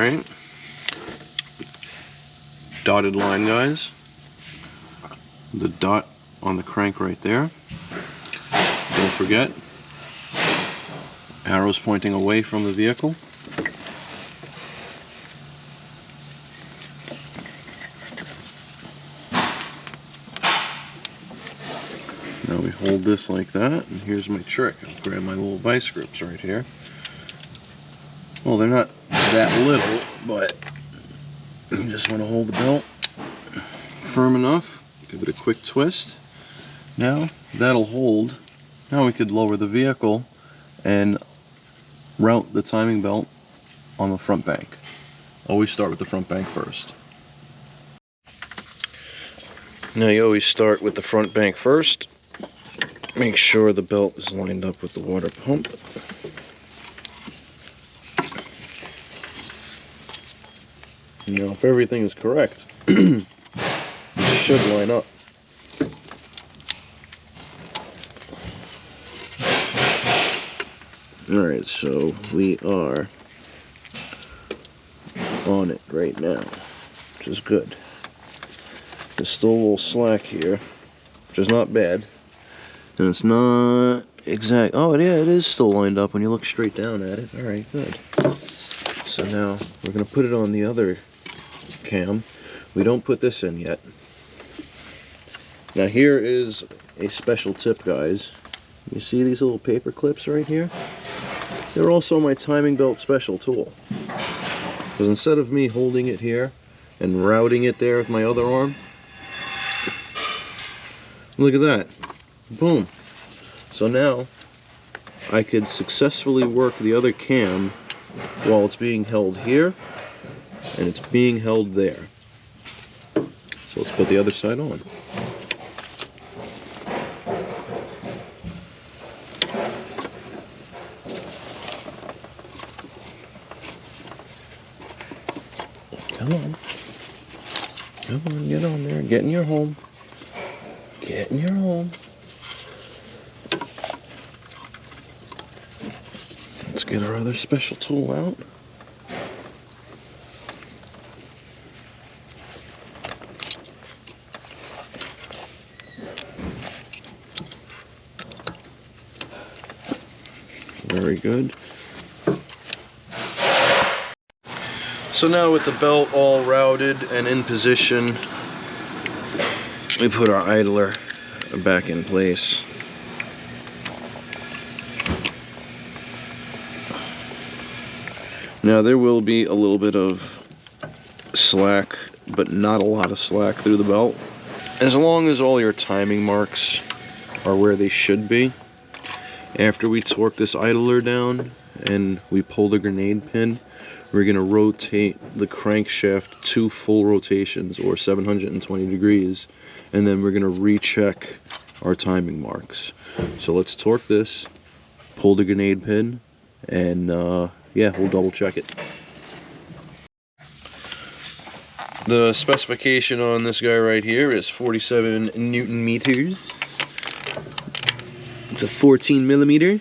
Alright. Dotted line, guys. The dot on the crank right there. Don't forget, arrows pointing away from the vehicle. Now we hold this like that, and here's my trick. I'll grab my little vice grips right here. Well, they're not that little, but you just want to hold the belt firm enough. Give it a quick twist. Now that'll hold. Now we could lower the vehicle and route the timing belt on the front bank. Always start with the front bank first. Now you always start with the front bank first. Make sure the belt is lined up with the water pump. Now if everything is correct, it should line up. Alright, so we are on it right now, which is good. There's still a little slack here, which is not bad. And it's not exact. Oh, yeah, it is still lined up when you look straight down at it. Alright, good. So now we're going to put it on the other cam. We don't put this in yet. Now here is a special tip, guys. You see these little paper clips right here? They're also my timing belt special tool. Because instead of me holding it here and routing it there with my other arm, look at that. Boom. So now I could successfully work the other cam while it's being held here and it's being held there. So let's put the other side on. Come on. Come on, get on there. Get in your home. Get in your home. Let's get our other special tool out. Very good. So now with the belt all routed and in position, we put our idler back in place. Now there will be a little bit of slack, but not a lot of slack through the belt. As long as all your timing marks are where they should be. After we torque this idler down and we pull the grenade pin, we're going to rotate the crankshaft 2 full rotations, or 720 degrees, and then we're going to recheck our timing marks. So let's torque this, pull the grenade pin, and yeah, we'll double check it. The specification on this guy right here is 47 Newton meters. It's a 14 millimeter.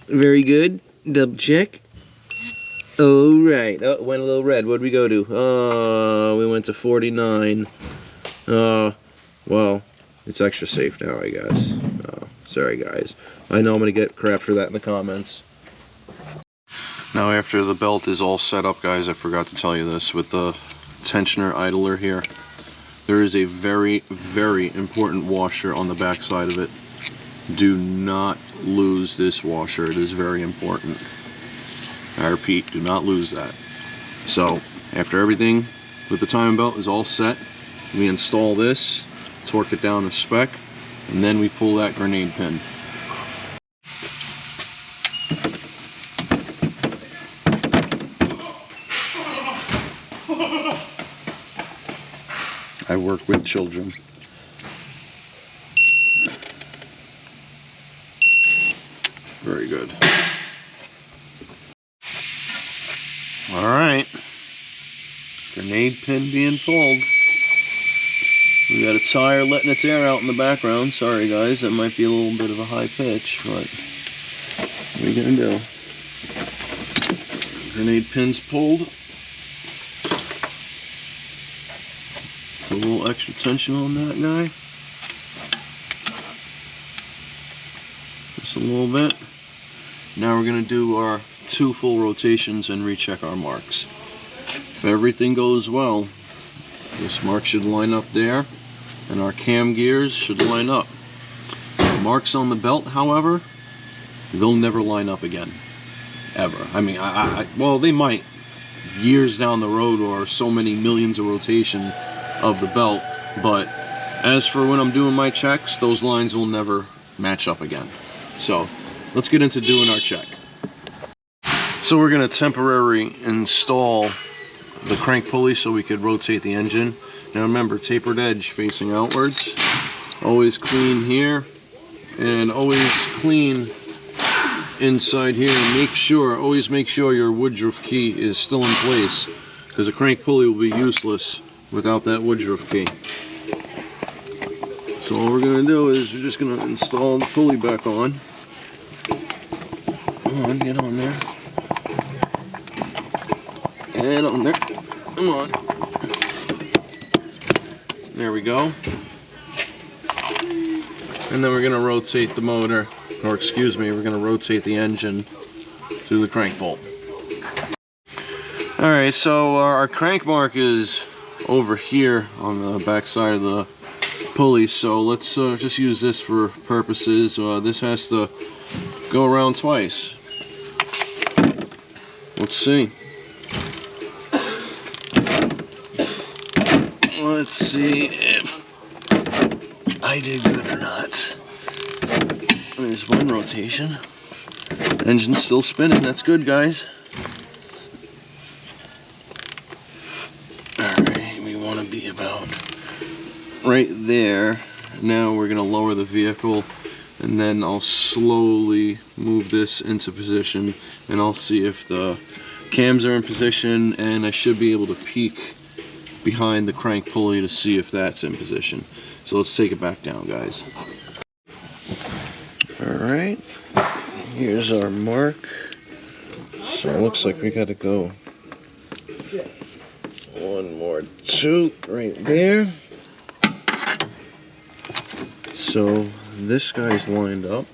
Very good. Double check. Oh, right. Oh, went a little red. What'd we go to? Oh, we went to 49. Well, it's extra safe now, I guess. Oh, sorry, guys. I know I'm going to get crap for that in the comments. Now, after the belt is all set up, guys, I forgot to tell you this. With the tensioner idler here, there is a very, very important washer on the back side of it. Do not lose this washer. It is very important. I repeat, do not lose that. So, after everything with the timing belt is all set, we install this, torque it down to spec, and then we pull that grenade pin. I work with children. Very good. Alright. Grenade pin being pulled. We got a tire letting its air out in the background. Sorry guys, that might be a little bit of a high pitch, but what are you gonna do? grenade pins pulled. Put a little extra tension on that guy. Just a little bit. Now we're going to do our 2 full rotations and recheck our marks. If everything goes well, this mark should line up there, and our cam gears should line up. The marks on the belt, however, they'll never line up again. Ever. I mean, well, they might years down the road or so many millions of rotation of the belt, but as for when I'm doing my checks, those lines will never match up again. So let's get into doing our check. So we're going to temporarily install the crank pulley so we could rotate the engine. Now remember, tapered edge facing outwards. Always clean here and always clean inside here. Always make sure your woodruff key is still in place, because a crank pulley will be useless without that woodruff key. So all we're going to do is we're just going to install the pulley back on. Come on, get on there. And on there. Come on. There we go. And then we're going to rotate the motor, or excuse me, we're going to rotate the engine through the crank bolt. Alright, so our crank mark is over here on the back side of the pulley, so let's just use this for purposes. This has to go around twice. Let's see. Let's see if I did good or not. There's one rotation. Engine's still spinning. That's good, guys. Alright, we want to be about right there. Now we're going to lower the vehicle, and then I'll slowly move this into position, and I'll see if the cams are in position, and I should be able to peek behind the crank pulley to see if that's in position. So let's take it back down, guys. Alright, here's our mark. So it looks like we got to go one more toot right there. So this guy's lined up.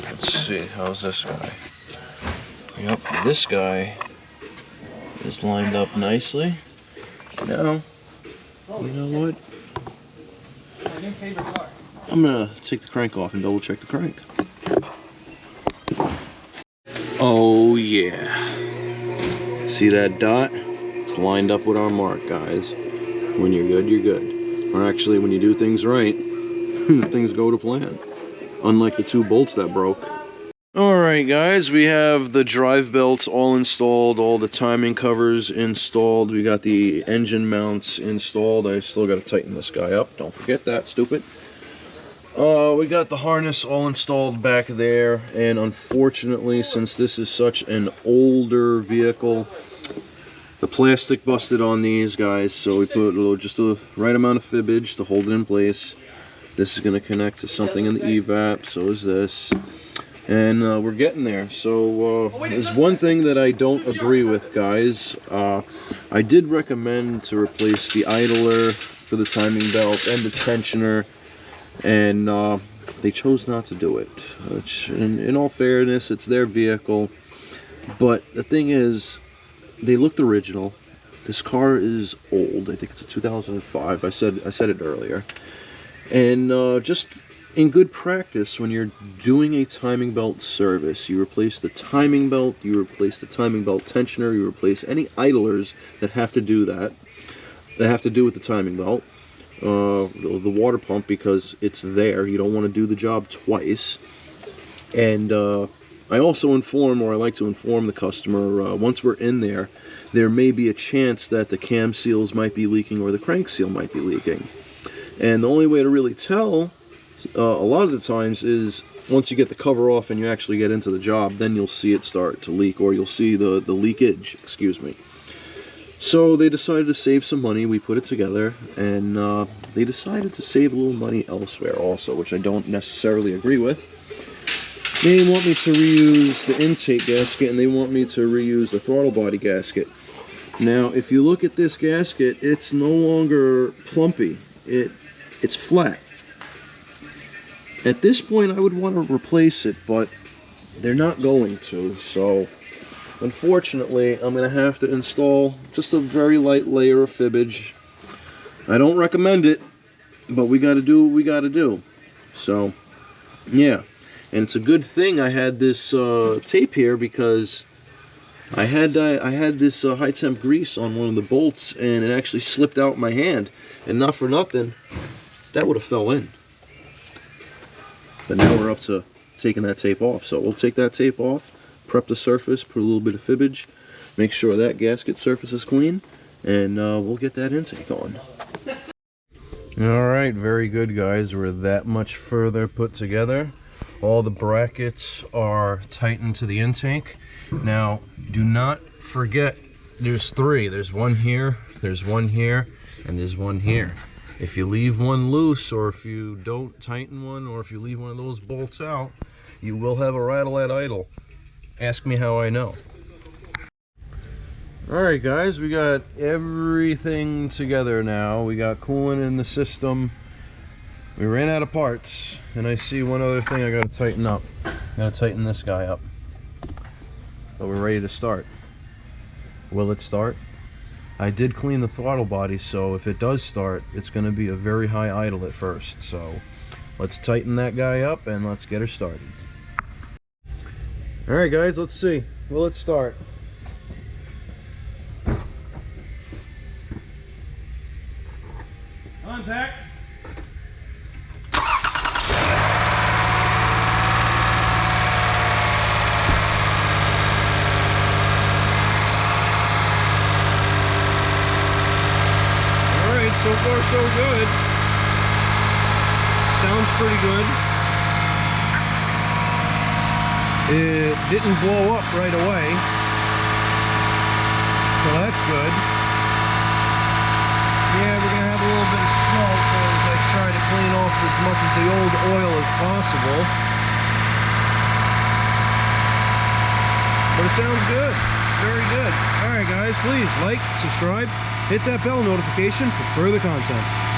Let's see, how's this guy? Yep, this guy is lined up nicely. Now, you know what? I'm gonna take the crank off and double check the crank. Oh yeah. See that dot? It's lined up with our mark, guys. When you're good, you're good. Or actually, when you do things right, things go to plan. Unlike the 2 bolts that broke. Alright guys, we have the drive belts all installed, all the timing covers installed, we got the engine mounts installed. I still got to tighten this guy up, don't forget that, stupid. We got the harness all installed back there, and unfortunately, since this is such an older vehicle, the plastic busted on these guys, so we put just the right amount of fibbage to hold it in place. This is going to connect to something in the evap, so is this. And we're getting there. So there's one thing that I don't agree with, guys. I did recommend to replace the idler for the timing belt and the tensioner, and they chose not to do it. Which, in all fairness, it's their vehicle. But the thing is, they looked original. This car is old. I think it's a 2005. I said it earlier. And just in good practice, when you're doing a timing belt service, you replace the timing belt, you replace the timing belt tensioner, you replace any idlers that have to do that, that have to do with the timing belt, the water pump, because it's there. You don't want to do the job twice. And I also inform, or I like to inform the customer, once we're in there may be a chance that the cam seals might be leaking or the crank seal might be leaking. And the only way to really tell a lot of the times is once you get the cover off and you actually get into the job, then you'll see it start to leak, or you'll see the leakage, excuse me. So they decided to save some money. We put it together, and they decided to save a little money elsewhere also, which I don't necessarily agree with. They want me to reuse the intake gasket, and they want me to reuse the throttle body gasket. Now, if you look at this gasket, it's no longer plumpy. It's flat. At this point, I would want to replace it, but they're not going to. So, unfortunately, I'm going to have to install just a very light layer of fibbage. I don't recommend it, but we got to do what we got to do. So, yeah. And it's a good thing I had this tape here, because I had this high temp grease on one of the bolts, and it actually slipped out my hand. And not for nothing, that would have fell in. But now we're up to taking that tape off. So we'll take that tape off, prep the surface, put a little bit of fibbage, make sure that gasket surface is clean, and we'll get that intake on. Alright, very good, guys. We're that much further put together. All the brackets are tightened to the intake. Now, do not forget, there's three. There's one here, there's one here, and there's one here. If you leave one loose, or if you don't tighten one, or if you leave one of those bolts out, you will have a rattle at idle. Ask me how I know. Alright guys, we got everything together now. We got coolant in the system. We ran out of parts, and I see one other thing I gotta tighten up. I gotta tighten this guy up. But we're ready to start. Will it start? I did clean the throttle body, so if it does start, it's gonna be a very high idle at first. So let's tighten that guy up and let's get her started. Alright guys, let's see. Will it start? Contact! So far so good. Sounds pretty good. It didn't blow up right away, so that's good. Yeah, we're gonna have a little bit of smoke as I try to clean off as much of the old oil as possible. But it sounds good. Very good. Alright guys, please like, subscribe, hit that bell notification for further content.